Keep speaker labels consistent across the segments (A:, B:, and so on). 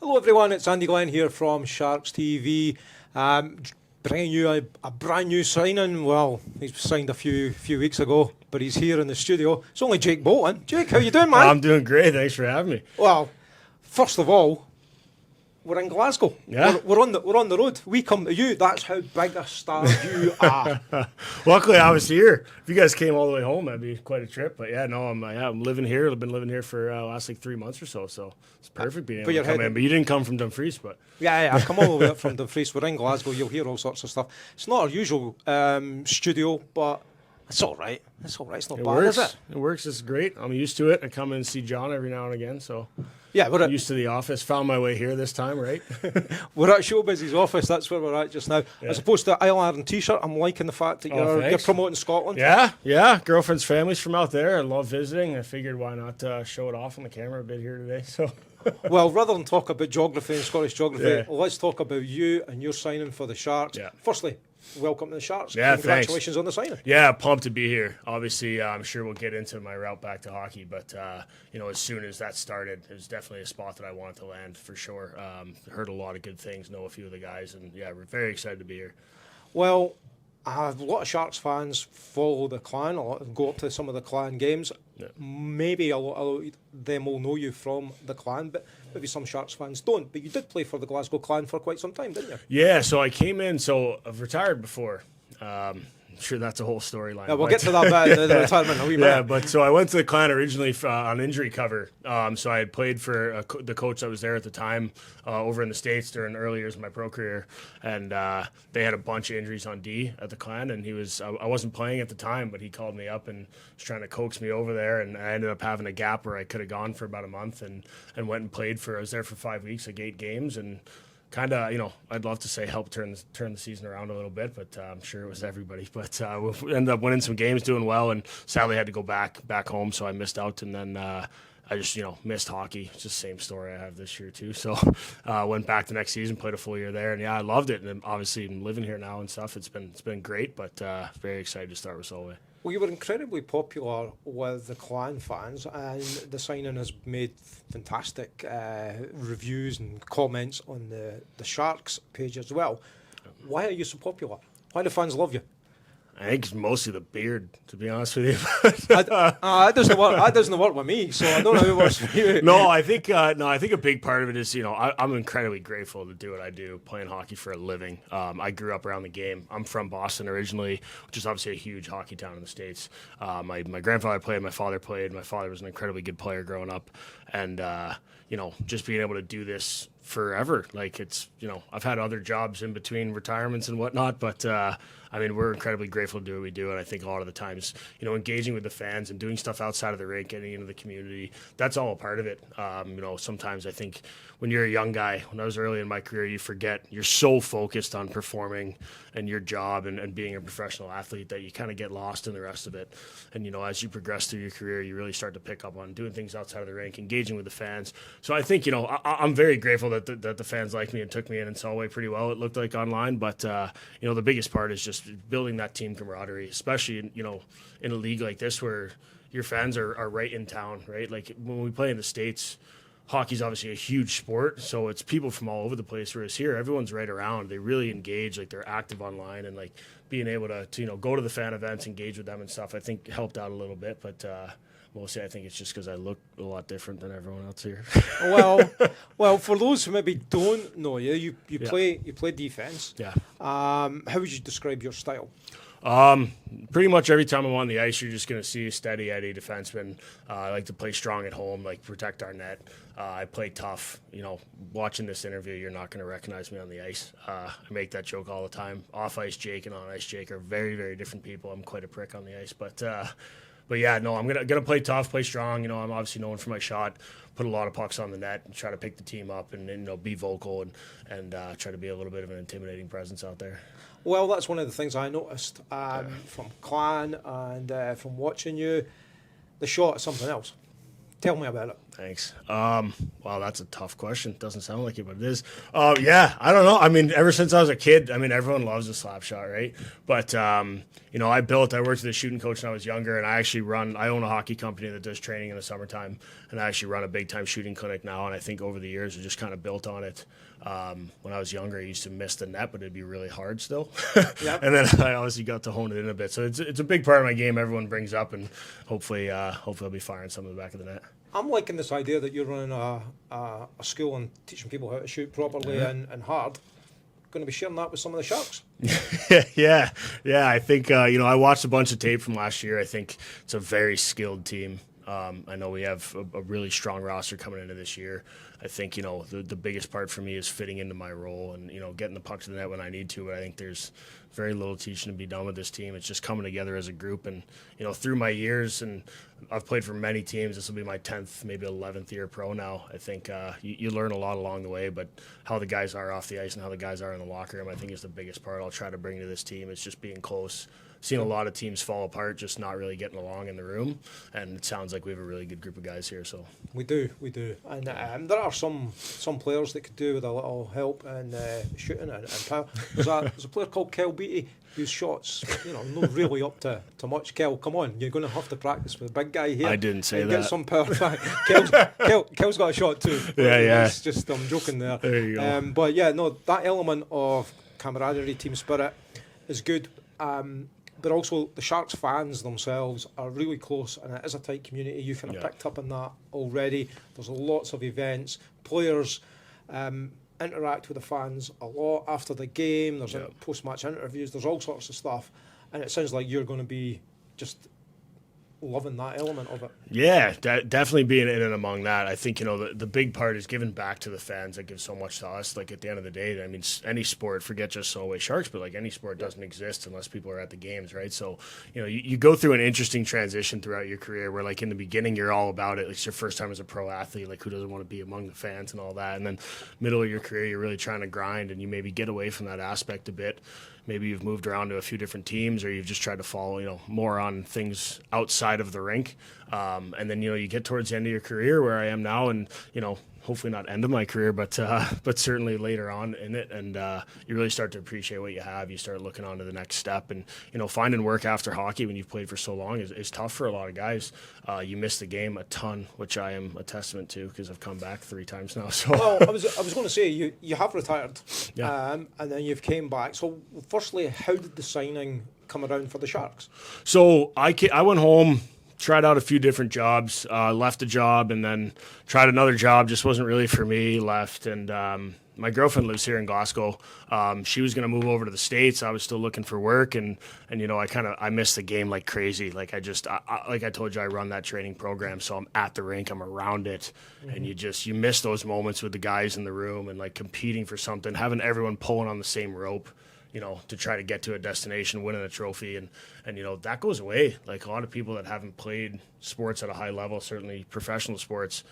A: Hello everyone, it's Andy Glen here from Sharks TV. Bringing you a brand new signing. Well, he's signed a few weeks ago, but he's here in the studio. It's only Jake Bolton. Jake, how you doing, man?
B: I'm doing great. Thanks for having me.
A: Well, first of all, we're in Glasgow.
B: Yeah.
A: We're on the road. We come to you. That's how big a star you are.
B: Luckily, I was here. If you guys came all the way home, that'd be quite a trip. But yeah, no, I'm living here. I've been living here for last like 3 months or so. So it's perfect being able to come in. But you didn't come from Dumfries, but
A: Yeah, I come all the way up from Dumfries. We're in Glasgow. You'll hear all sorts of stuff. It's not our usual studio, but it's all right. It's all right. It's not bad,
B: works.
A: is it?
B: It works. It's great. I'm used to it. I come in and see John every now and again. So
A: yeah, we're
B: used to the office. Found my way here this time, right?
A: We're at Showbiz's office. That's where we're at just now.
B: Yeah.
A: As opposed to Isle Ireland T-shirt, I'm liking the fact that you're promoting Scotland.
B: Yeah. Girlfriend's family's from out there. I love visiting. I figured why not show it off on the camera a bit here today. So.
A: Well, rather than talk about geography and Scottish geography,
B: Yeah.
A: let's talk about you and your signing for the Sharks.
B: Yeah.
A: Firstly, welcome to the Sharks.
B: Yeah,
A: Congratulations on the signing.
B: Yeah, pumped to be here. Obviously, I'm sure we'll get into my route back to hockey, but as soon as that started, it was definitely a spot that I wanted to land for sure. Heard a lot of good things, know a few of the guys, and yeah, we're very excited to be here.
A: Well, a lot of Sharks fans follow the clan, go up to some of the clan games.
B: Yeah.
A: Maybe a lot of them will know you from the clan, but maybe some Sharks fans don't. But you did play for the Glasgow clan for quite some time, didn't you?
B: Yeah, so I came in, so I've retired before. I'm sure that's a whole storyline.
A: Yeah, we'll get to that bit, the retirement in a wee bit.
B: Yeah, but so I went to the clan originally on injury cover. So I had played for the coach that was there at the time over in the States during the early years of my pro career. And they had a bunch of injuries on D at the clan. And I wasn't playing at the time, but he called me up and was trying to coax me over there. And I ended up having a gap where I could have gone for about a month and went and played I was there for 5 weeks, like 8 games. And kind of, I'd love to say help turn the season around a little bit, but I'm sure it was everybody. But we ended up winning some games, doing well, and sadly had to go back home, so I missed out. And then I just, missed hockey. It's just the same story I have this year too. So went back the next season, played a full year there, and yeah, I loved it. And obviously, I'm living here now and stuff. It's been great, but very excited to start with Solway.
A: Well, you were incredibly popular with the clan fans, and the signing has made fantastic reviews and comments on the Sharks page as well. Why are you so popular? Why do fans love you?
B: I think it's mostly the beard, to be honest with you.
A: That doesn't work with me, so I don't know who works for you.
B: No, I think a big part of it is, I'm incredibly grateful to do what I do, playing hockey for a living. I grew up around the game. I'm from Boston originally, which is obviously a huge hockey town in the States. My grandfather played, my father played. My father was an incredibly good player growing up, and just being able to do this forever. Like I've had other jobs in between retirements and whatnot, but we're incredibly grateful to do what we do. And I think a lot of the times, engaging with the fans and doing stuff outside of the rink, getting into the community, that's all a part of it. Sometimes I think when you're a young guy, when I was early in my career, you forget you're so focused on performing and your job and being a professional athlete that you kind of get lost in the rest of it. And, as you progress through your career, you really start to pick up on doing things outside of the rink, engaging with the fans. So I think, I'm very grateful that the fans liked me and took me in Solway pretty well, it looked like online. But, the biggest part is just building that team camaraderie, especially, in a league like this where your fans are right in town, right? Like when we play in the States, hockey's obviously a huge sport, so it's people from all over the place, whereas here everyone's right around. They really engage, like they're active online, and like being able to go to the fan events, engage with them and stuff, I think helped out a little bit. But mostly I think it's just because I look a lot different than everyone else here.
A: well, for those who maybe don't know you, you play defense.
B: Yeah.
A: How would you describe your style?
B: Pretty much every time I'm on the ice, you're just going to see a steady Eddie defenseman. I like to play strong at home, like protect our net. I play tough. Watching this interview, you're not going to recognize me on the ice. I make that joke all the time. Off ice Jake and on ice Jake are very, very different people. I'm quite a prick on the ice, but yeah, no, I'm gonna play tough, play strong. I'm obviously known for my shot, put a lot of pucks on the net, and try to pick the team up, and be vocal and try to be a little bit of an intimidating presence out there.
A: Well, that's one of the things I noticed from Clan and from watching you. The shot is something else. Tell me about it.
B: Thanks. Wow, that's a tough question. Doesn't sound like it, but it is. Yeah, I don't know. I mean, ever since I was a kid, I mean, everyone loves a slap shot, right? But, you know, I worked as a shooting coach when I was younger, and I own a hockey company that does training in the summertime, and I actually run a big-time shooting clinic now, and I think over the years I just kind of built on it. When I was younger, I used to miss the net, but it'd be really hard still. Yep. And then I obviously got to hone it in a bit. So it's a big part of my game everyone brings up, and hopefully I'll be firing some in the back of the net.
A: I'm liking this idea that you're running a school and teaching people how to shoot properly and hard. Going to be sharing that with some of the Sharks.
B: yeah. I think you know, I watched a bunch of tape from last year. I think it's a very skilled team. I know we have a really strong roster coming into this year. I think, you know, the biggest part for me is fitting into my role and, you know, getting the puck to the net when I need to. But I think there's very little teaching to be done with this team. It's just coming together as a group. And, you know, through my years, and I've played for many teams, this will be my 10th, maybe 11th year pro now. I think you learn a lot along the way, but how the guys are off the ice and how the guys are in the locker room, I think is the biggest part I'll try to bring to this team. It's just being close. Seen a lot of teams fall apart, just not really getting along in the room, and it sounds like we have a really good group of guys here. So
A: we do, and there are some players that could do with a little help in shooting and power. There's a player called Kel Beattie whose shots, you know, not really up to much. Kel, come on, you're going to have to practice with the big guy here.
B: I didn't say
A: and
B: that.
A: Get some power back. Kel's got a shot too.
B: Yeah.
A: It's just I'm joking there.
B: There you go.
A: But yeah, no, that element of camaraderie, team spirit is good. But also the Sharks fans themselves are really close, and it is a tight community. You kind of picked up on that already. There's lots of events. Players interact with the fans a lot after the game. There's post-match interviews. There's all sorts of stuff, and it sounds like you're going to be just loving that element of it.
B: Yeah, definitely being in and among that. I think, you know, the big part is giving back to the fans that give so much to us. Like, at the end of the day, I mean, any sport, forget just Solway Sharks, but like any sport doesn't exist unless people are at the games, right? So, you know, you go through an interesting transition throughout your career where, like, in the beginning, you're all about it. It's your first time as a pro athlete. Like, who doesn't want to be among the fans and all that? And then middle of your career, you're really trying to grind, and you maybe get away from that aspect a bit. Maybe you've moved around to a few different teams, or you've just tried to follow, you know, more on things outside of the rink. And then, you know, you get towards the end of your career where I am now, and, you know, hopefully not end of my career, but certainly later on in it. And you really start to appreciate what you have. You start looking on to the next step. And, you know, finding work after hockey when you've played for so long is tough for a lot of guys. You miss the game a ton, which I am a testament to because I've come back 3 times now. So. Well,
A: I was going to say, you have retired, and then you've came back. So, firstly, how did the signing come around for the Sharks?
B: So, I went home, tried out a few different jobs, left a job, and then tried another job. Just wasn't really for me, left. And my girlfriend lives here in Glasgow. She was going to move over to the States. I was still looking for work, and you know, I missed the game like crazy. Like like I told you, I run that training program, so I'm at the rink, I'm around it, and you miss those moments with the guys in the room and like competing for something, having everyone pulling on the same rope, you know, to try to get to a destination, winning a trophy, and you know, that goes away. Like, a lot of people that haven't played sports at a high level, certainly professional sports,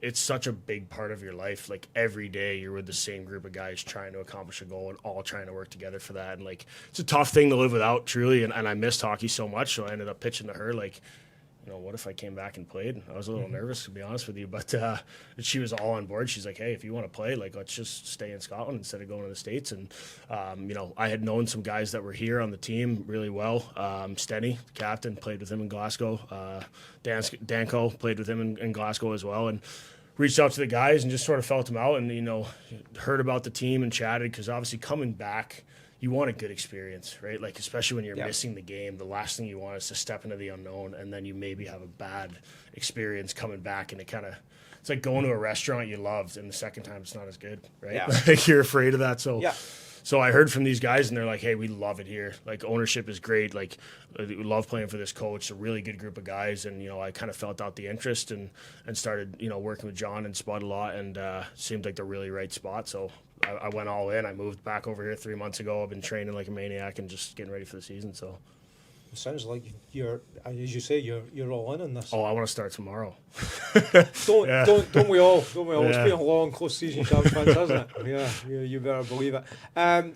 B: it's such a big part of your life. Like, every day you're with the same group of guys trying to accomplish a goal and all trying to work together for that. And like, it's a tough thing to live without, truly. And I missed hockey so much, so I ended up pitching to her, like, you know, what if I came back and played? I was a little nervous, to be honest with you, but she was all on board. She's like, hey, if you want to play, like, let's just stay in Scotland instead of going to the States. And, you know, I had known some guys that were here on the team really well. Stenny, the captain, played with him in Glasgow. Danko played with him in Glasgow as well. And reached out to the guys and just sort of felt them out and, you know, heard about the team and chatted, because obviously coming back, you want a good experience, right? Like, especially when you're missing the game, the last thing you want is to step into the unknown, and then you maybe have a bad experience coming back, and it's like going to a restaurant you loved, and the second time it's not as good, right? Yeah. Like, you're afraid of that. So I heard from these guys, and they're like, hey, we love it here. Like, ownership is great. Like, we love playing for this coach. It's a really good group of guys. And, you know, I kind of felt out the interest and started, you know, working with John and Spud a lot, and seemed like the really right spot. So I went all in. I moved back over here 3 months ago. I've been training like a maniac and just getting ready for the season. So
A: sounds like you're, as you say, you're all in on this.
B: Oh, I want to start tomorrow.
A: Don't we all? Don't we all? It's been a long, close season, Sharks fans, hasn't it? Yeah, you better believe it.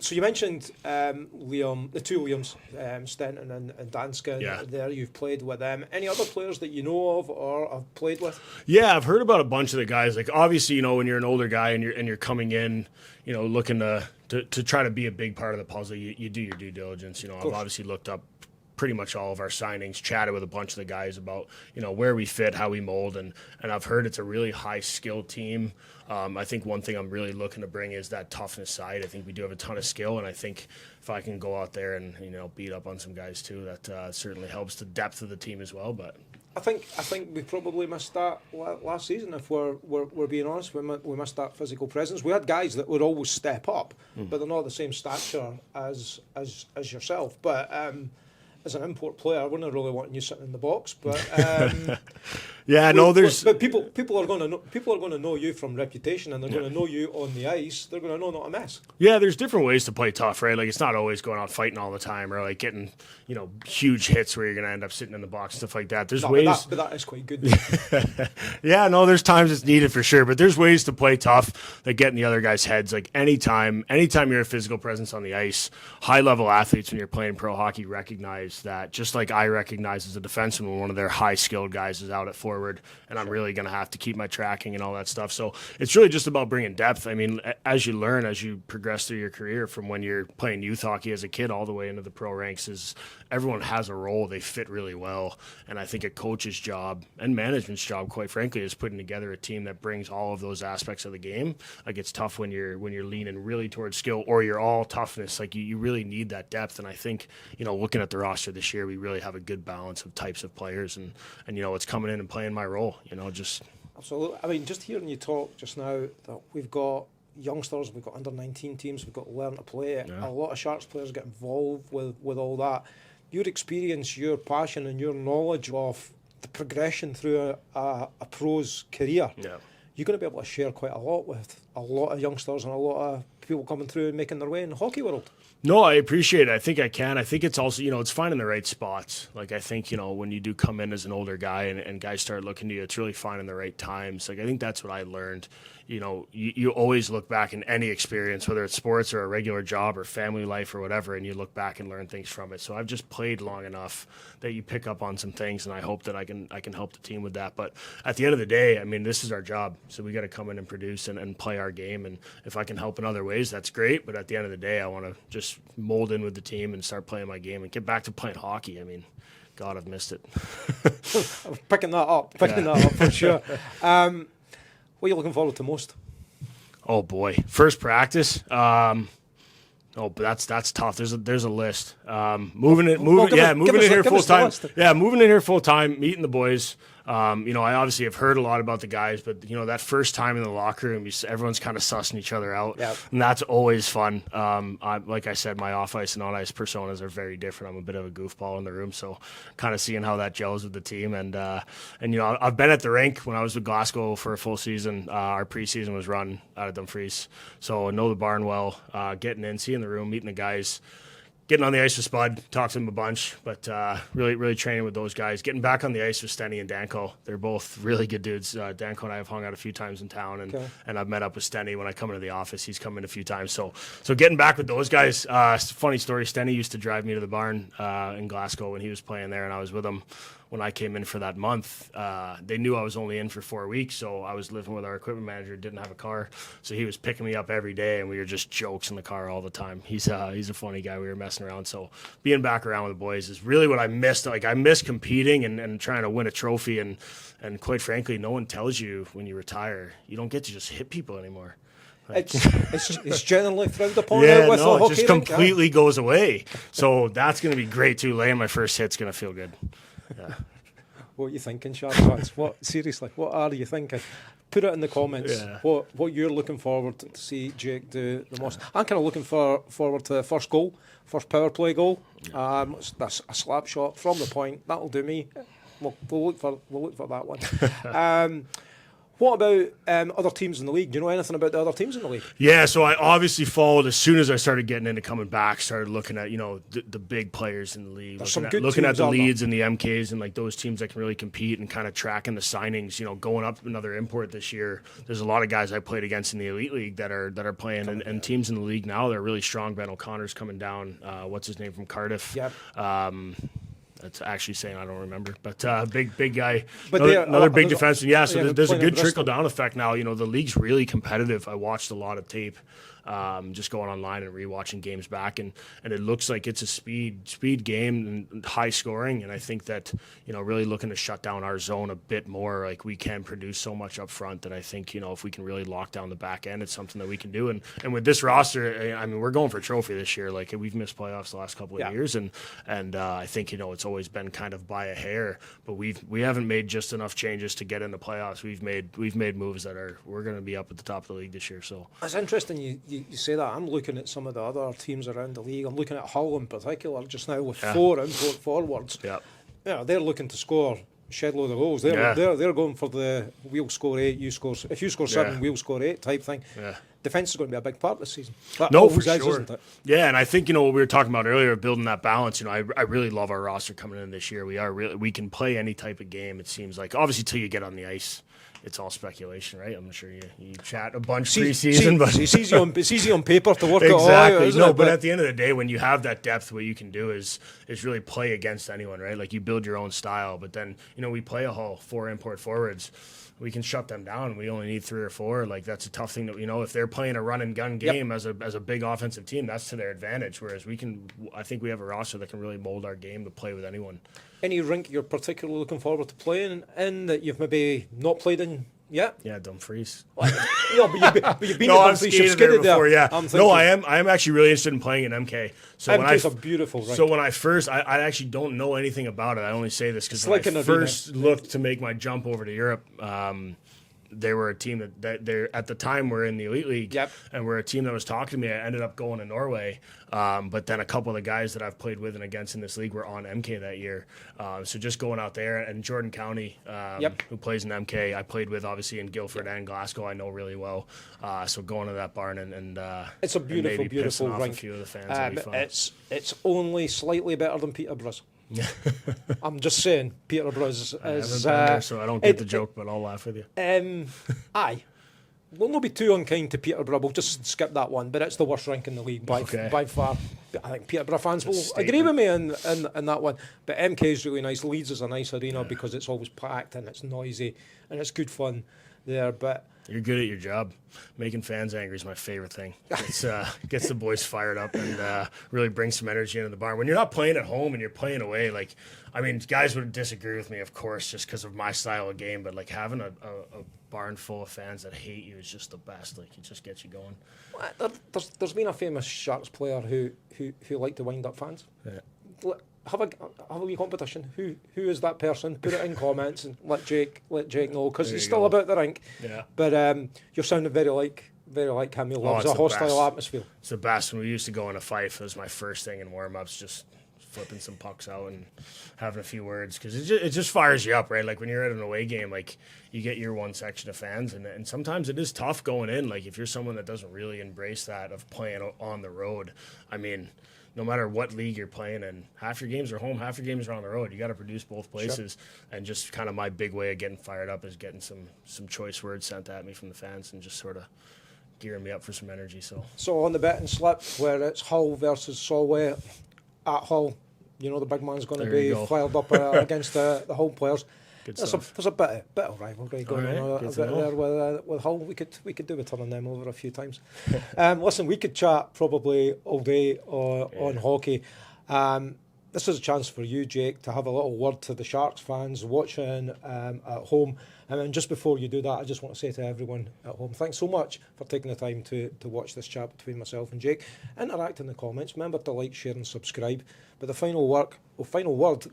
A: So you mentioned Liam, the two Liams, Stenton and Danskin.
B: Yeah.
A: There, you've played with them. Any other players that you know of or have played with?
B: Yeah, I've heard about a bunch of the guys. Like, obviously, you know, when you're an older guy and you're coming in, you know, looking to try to be a big part of the puzzle, you do your due diligence. You know, I've obviously looked up pretty much all of our signings, chatted with a bunch of the guys about, you know, where we fit, how we mold, and I've heard it's a really high skill team. I think one thing I'm really looking to bring is that toughness side. I think we do have a ton of skill, and I think if I can go out there and, you know, beat up on some guys too, that certainly helps the depth of the team as well. But
A: I think we probably missed that last season. If we're being honest, we missed that physical presence. We had guys that would always step up, but they're not the same stature as yourself. But as an import player, I wouldn't really want you sitting in the box. But
B: yeah, no, there's.
A: But people are going to know you from reputation, and they're going to know you on the ice. They're going to know not to mess.
B: Yeah, there's different ways to play tough, right? Like, it's not always going out fighting all the time, or like getting, you know, huge hits where you're going to end up sitting in the box, stuff like that. There's ways.
A: But that is quite good.
B: Yeah, no, there's times it's needed for sure, but there's ways to play tough that get in the other guys' heads. Like, anytime you're a physical presence on the ice, high level athletes when you're playing pro hockey recognize that, just like I recognize as a defenseman when one of their high skilled guys is out at forward, and I'm really going to have to keep my tracking and all that stuff. So it's really just about bringing depth. I mean, as you learn, as you progress through your career, from when you're playing youth hockey as a kid all the way into the pro ranks, is everyone has a role. They fit really well. And I think a coach's job and management's job, quite frankly, is putting together a team that brings all of those aspects of the game. Like, it's tough when you're leaning really towards skill, or you're all toughness. Like, you really need that depth. And I think, you know, looking at the roster this year, we really have a good balance of types of players, and you know, it's coming in and playing my role, you know, just.
A: Absolutely. I mean, just hearing you talk just now, that we've got youngsters, we've got under-19 teams, we've got to learn to play it.
B: Yeah.
A: A lot of Sharks players get involved with all that. Your experience, your passion, and your knowledge of the progression through a pro's career, you're going to be able to share quite a lot with a lot of youngsters and a lot of people coming through and making their way in the hockey world.
B: No, I appreciate it. I think I can. I think it's also, you know, it's finding the right spots. Like, I think, you know, when you do come in as an older guy and guys start looking to you, it's really finding the right times. Like, I think that's what I learned. You know, you always look back in any experience, whether it's sports or a regular job or family life or whatever, and you look back and learn things from it. So I've just played long enough that you pick up on some things, and I hope that I can help the team with that. But at the end of the day, I mean, this is our job, so we got to come in and produce and play our game. And if I can help in other ways, that's great. But at the end of the day, I want to just mold in with the team and start playing my game and get back to playing hockey. I mean, God, I've missed it.
A: Picking that up for sure. What are you looking forward to most?
B: Oh boy, first practice. But that's tough. There's a list. Moving in here full time. Yeah, moving in here full time. Meeting the boys. You know, I obviously have heard a lot about the guys, but, you know, that first time in the locker room, everyone's kind of sussing each other out, and that's always fun. Like I said, my off-ice and on-ice personas are very different. I'm a bit of a goofball in the room, so kind of seeing how that gels with the team. And you know, I've been at the rink when I was with Glasgow for a full season. Our preseason was run out of Dumfries, so I know the barn well. Getting in, seeing the room, meeting the guys, getting on the ice with Spud, talked to him a bunch, but really training with those guys. Getting back on the ice with Stenny and Danko. They're both really good dudes. Danko and I have hung out a few times in town, and I've met up with Stenny when I come into the office. He's come in a few times. So getting back with those guys, funny story, Stenny used to drive me to the barn in Glasgow when he was playing there, and I was with him when I came in for that month. They knew I was only in for 4 weeks, so I was living with our equipment manager, didn't have a car, so he was picking me up every day, and we were just jokes in the car all the time. He's a funny guy. We were messing around, so being back around with the boys is really what I missed. Like, I miss competing and trying to win a trophy, and quite frankly, no one tells you when you retire, you don't get to just hit people anymore. Like,
A: it's generally frowned upon.
B: It just completely goes away. So that's going to be great too. Laying my first hit's going to feel good. Yeah.
A: What are you thinking, Sharks fans? Seriously, what are you thinking? Put it in the comments. Yeah. What you're looking forward to see Jake do the most. I'm kind of looking forward to the first power play goal. That's a slap shot from the point. That'll do me. We'll look for that one. What about other teams in the league? Do you know anything about the other teams in the league?
B: Yeah, so I obviously followed as soon as I started getting into coming back, started looking at, the big players in the league, looking at the Leeds and the MKs and like those teams that can really compete and kind of tracking the signings, going up another import this year. There's a lot of guys I played against in the Elite League that are playing and teams in the league now, they're really strong. Ben O'Connor's coming down. What's his name from Cardiff?
A: Yep.
B: That's actually saying I don't remember, but big guy,
A: but
B: another big defenseman. Yeah, so
A: yeah,
B: there's a good trickle down effect now. The league's really competitive. I watched a lot of tape, just going online and rewatching games back, and it looks like it's a speed game and high scoring. And I think that really looking to shut down our zone a bit more. Like we can produce so much up front that I think if we can really lock down the back end, it's something that we can do. And with this roster, I mean, we're going for a trophy this year. Like we've missed playoffs the last couple of years, and I think it's always been kind of by a hair, but we haven't made just enough changes to get in the playoffs. We've made moves that we're going to be up at the top of the league this year. So
A: it's interesting you say that. I'm looking at some of the other teams around the league. I'm looking at Hull in particular just now with 4 import forwards.
B: Yeah,
A: they're looking to score shed load of goals. They're going for the we'll score 8, you score. If you score 7, we'll score 8 type thing.
B: Yeah.
A: Defense is going to be a big part this season.
B: No, for sure. Isn't it? Yeah, and I think what we were talking about earlier, building that balance. I really love our roster coming in this year. We can play any type of game. It seems like obviously till you get on the ice, it's all speculation, right? I'm sure you chat a bunch preseason, but
A: it's easy on paper to work
B: exactly.
A: it all
B: out.
A: But
B: but at the end of the day, when you have that depth, what you can do is really play against anyone, right? Like you build your own style, but then we play a Hull 4 import forwards. We can shut them down. We only need 3 or 4. Like that's a tough thing that if they're playing a run and gun game as a big offensive team, that's to their advantage. Whereas I think we have a roster that can really mold our game to play with anyone.
A: Any rink you're particularly looking forward to playing in that you've maybe not played in yet?
B: Yeah, Dumfries.
A: No, but you've been
B: no,
A: in
B: I've
A: Dumfries.
B: skated there before. Yeah. I am actually really interested in playing in MK.
A: So MK's a beautiful rink.
B: So when I first, I actually don't know anything about it. I only say this because when I first looked to make my jump over to Europe, they were a team that they at the time were in the Elite League, and were a team that was talking to me. I ended up going to Norway, but then a couple of the guys that I've played with and against in this league were on MK that year. So just going out there, and Jordan County, who plays in MK, I played with obviously in Guildford and Glasgow. I know really well. So going to that barn and
A: it's a beautiful rink.
B: A few of the fans, be fun.
A: It's only slightly better than Peterborough's. I'm just saying, Peterborough's is.
B: I haven't been there, so I don't get the joke, but I'll laugh with you.
A: Aye. We'll not be too unkind to Peterborough. We'll just skip that one, but it's the worst rink in the league by far. I think Peterborough fans will agree with me in that one. But MK is really nice. Leeds is a nice arena because it's always packed and it's noisy and it's good fun there. But
B: you're good at your job. Making fans angry is my favorite thing. It gets the boys fired up and really brings some energy into the barn. When you're not playing at home and you're playing away, guys would disagree with me, of course, just because of my style of game. But having a barn full of fans that hate you is just the best. It just gets you going.
A: There's been a famous Sharks player who liked to wind up fans.
B: Yeah.
A: Have a wee competition. Who is that person? Put it in comments and let Jake know, because it's still about the rink.
B: Yeah.
A: But you're sounding very like him. He loves a hostile atmosphere.
B: It's the best. When we used to go in a Fife, it was my first thing in warm-ups, just flipping some pucks out and having a few words, because it just fires you up, right? Like when you're at an away game, you get your one section of fans, and sometimes it is tough going in. If you're someone that doesn't really embrace that of playing on the road, I mean, no matter what league you're playing in, half your games are home, half your games are on the road. You got to produce both places. Sure. And just kind of my big way of getting fired up is getting some choice words sent at me from the fans and just sort of gearing me up for some energy. So on
A: the betting slip, where it's Hull versus Solway at Hull, the big man's going to be fired up against the Hull players. There's a bit of rivalry going on there with Hull. We could do with turning them over a few times. Listen, we could chat probably all day on hockey. This is a chance for you, Jake, to have a little word to the Sharks fans watching at home. And then just before you do that, I just want to say to everyone at home, thanks so much for taking the time to watch this chat between myself and Jake. Interact in the comments. Remember to like, share and subscribe. But the final word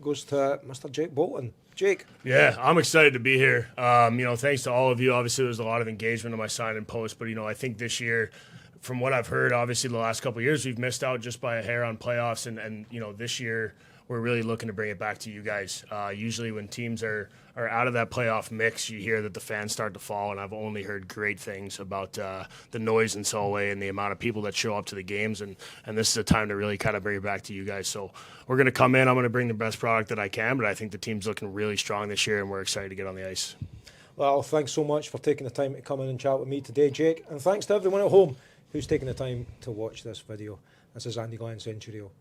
A: goes to Mr. Jake Bolton. Jake.
B: Yeah, I'm excited to be here. Thanks to all of you. Obviously, there's a lot of engagement on my sign and post, but I think this year, from what I've heard, obviously the last couple of years we've missed out just by a hair on playoffs, and this year we're really looking to bring it back to you guys. Usually when teams are out of that playoff mix, you hear that the fans start to fall, and I've only heard great things about the noise in Solway and the amount of people that show up to the games, and this is a time to really kind of bring it back to you guys. So we're going to come in. I'm going to bring the best product that I can, but I think the team's looking really strong this year, and we're excited to get on the ice.
A: Well, thanks so much for taking the time to come in and chat with me today, Jake, and thanks to everyone at home who's taken the time to watch this video. This is Andy Glen, Centurio.